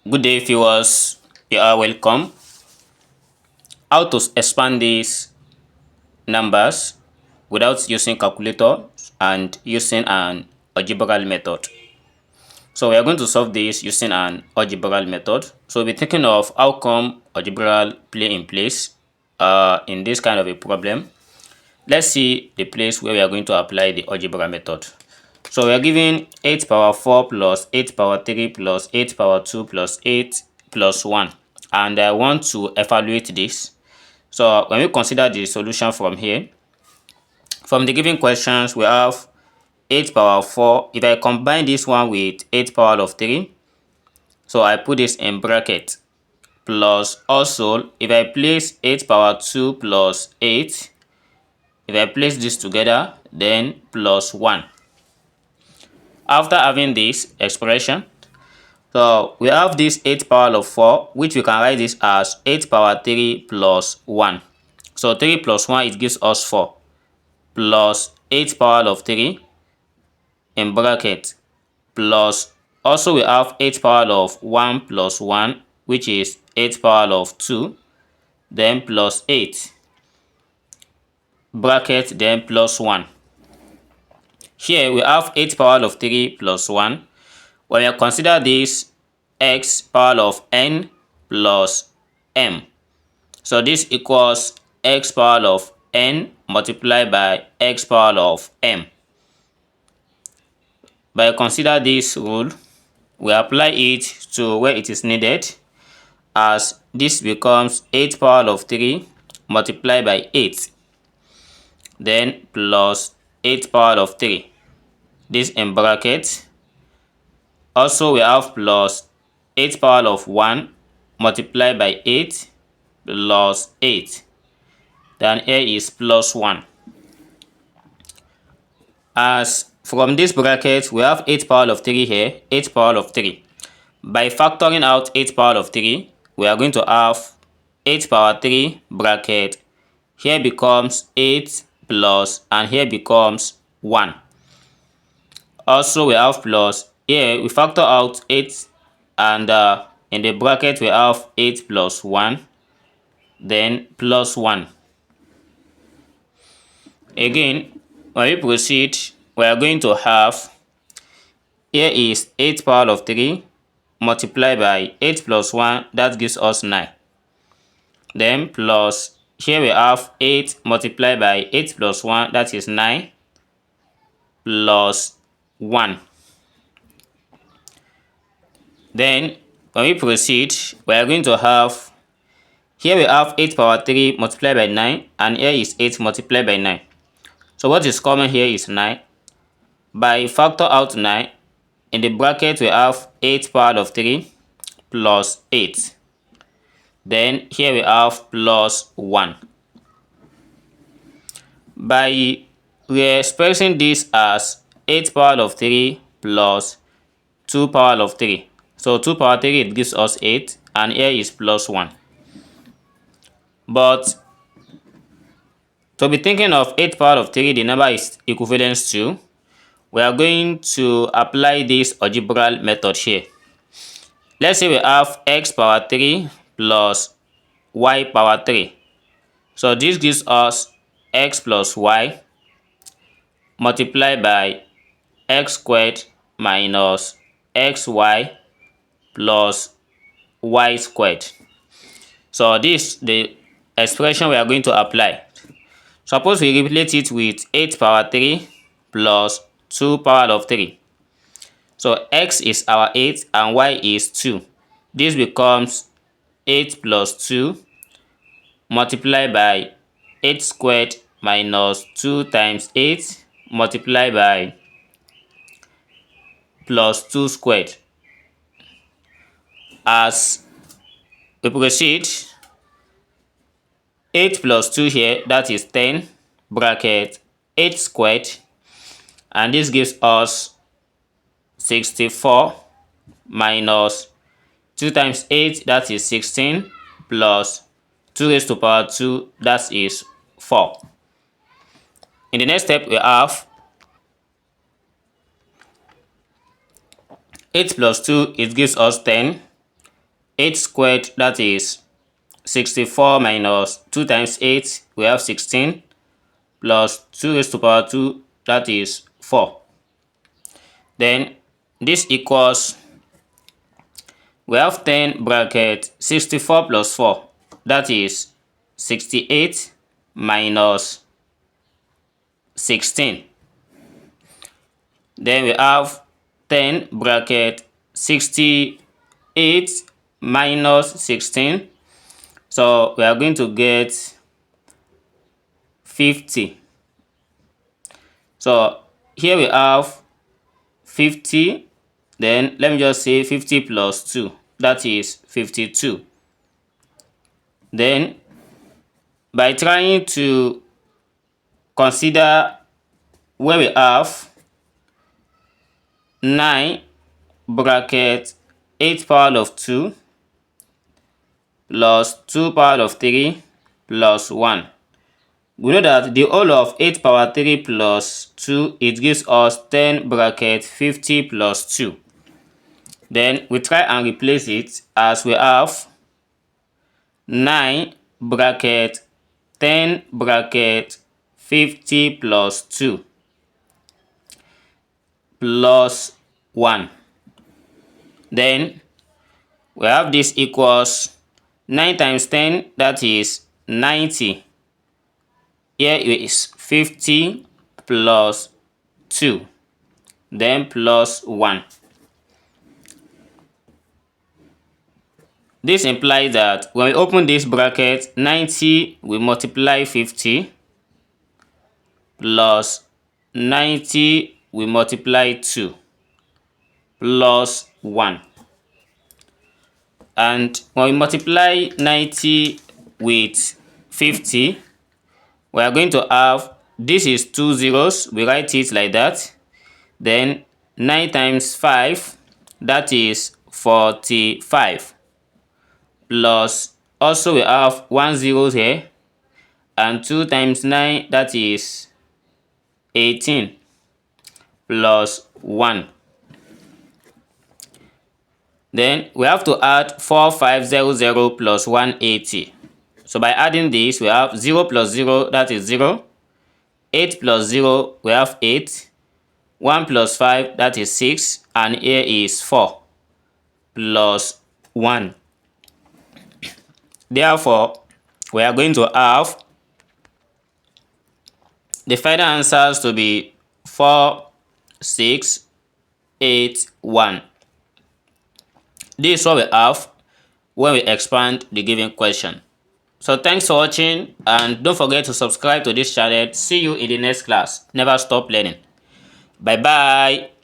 Good day, viewers. You are welcome. How to expand these numbers without using calculator and using an algebraic method. So we are going to solve this using an algebraic method. So we'll be thinking of how come algebra play in place in this kind of a problem. Let's see the place where we are going to apply the algebra method. So we are given 8 power 4 plus 8 power 3 plus 8 power 2 plus 8 plus 1. And I want to evaluate this. So when we consider the solution from here, from the given questions, we have 8 power 4. If I combine this one with 8 power of 3, so I put this in bracket, plus also if I place 8 power 2 plus 8, if I place this together, then plus 1. After having this expression, so we have this 8 power of 4, which we can write this as 8 power 3 plus 1. So 3 plus 1, it gives us 4, plus 8 power of 3 in bracket, plus also we have 8 power of 1 plus 1, which is 8 power of 2, then plus 8, bracket, then plus 1. Here we have 8 power of 3 plus 1. When we consider this x power of n plus m, so this equals x power of n multiplied by x power of m. By consider this rule, we apply it to where it is needed, as this becomes 8 power of 3 multiplied by 8, then plus 8 power of 3, this in bracket. Also we have plus 8 power of 1 multiplied by 8 plus 8, then here is plus 1. As from this bracket, we have 8 power of 3 here, 8 power of 3. By factoring out 8 power of 3, we are going to have 8 power 3 bracket, here becomes 8 plus, and here becomes 1. Also we have plus, here we factor out 8, and in the bracket we have 8 plus 1, then plus 1. Again, when we proceed, we are going to have, here is 8 power of 3 multiplied by 8 plus 1, that gives us 9. Then plus, here we have 8 multiplied by 8 plus 1, that is 9, plus 1. Then when we proceed, we are going to have, here we have 8 power 3 multiplied by 9, and here is 8 multiplied by 9. So what is common here is 9. By factor out 9, in the bracket we have 8 power of 3 plus 8. Then here we have plus 1. By expressing this as 8 power of 3 plus 2 power of 3. So 2 power 3, it gives us 8, and here is plus 1. But to be thinking of 8 power of 3, the number is equivalent to, we are going to apply this algebraic method here. Let's say we have x power 3 plus y power 3. So this gives us x plus y multiplied by x squared minus xy plus y squared. So this the expression we are going to apply. Suppose we replace it with 8 power 3 plus 2 power of 3. So x is our 8 and y is 2. This becomes 8 plus 2 multiplied by 8 squared minus 2 times 8 multiplied by plus 2 squared. As we proceed, 8 plus 2 here, that is 10, bracket 8 squared, and this gives us 64 minus 2 times 8, that is 16, plus 2 raised to power 2, that is 4. In the next step, we have 8 plus 2, it gives us 10, 8 squared, that is 64 minus 2 times 8, we have 16, plus 2 raised to power 2, that is 4. Then this equals, we have 10 bracket 64 plus 4, that is 68 minus 16. Then we have 10 bracket 68 minus 16. So we are going to get 50. So here we have 50. Then let me just say 50 plus 2. That is 52. Then by trying to consider where we have 9 bracket 8 power of 2 plus 2 power of 3 plus 1. We know that the whole of 8 power 3 plus 2, it gives us 10 bracket 50 plus 2. Then we try and replace it as we have 9 bracket 10 bracket 50 plus 2 plus 1. Then we have this equals 9 times 10, that is 90. Here is 50 plus 2, then plus 1. This implies that when we open this bracket, 90 will multiply 50 plus 90 will multiply 2 plus 1. And when we multiply 90 with 50, we are going to have, this is 2 zeros, we write it like that. Then 9 times 5, that is 45. Plus, also we have 1 zero here, and 2 times 9, that is 18, plus 1. Then we have to add 4500 plus 180. So by adding this, we have 0 plus 0, that is 0. 8 plus 0, we have 8. 1 plus 5, that is 6. And here is 4 plus 1. Therefore, we are going to have the final answers to be 4, 6, 8, 1. This is what we have when we expand the given question. So thanks for watching, and don't forget to subscribe to this channel. See you in the next class. Never stop learning. Bye bye.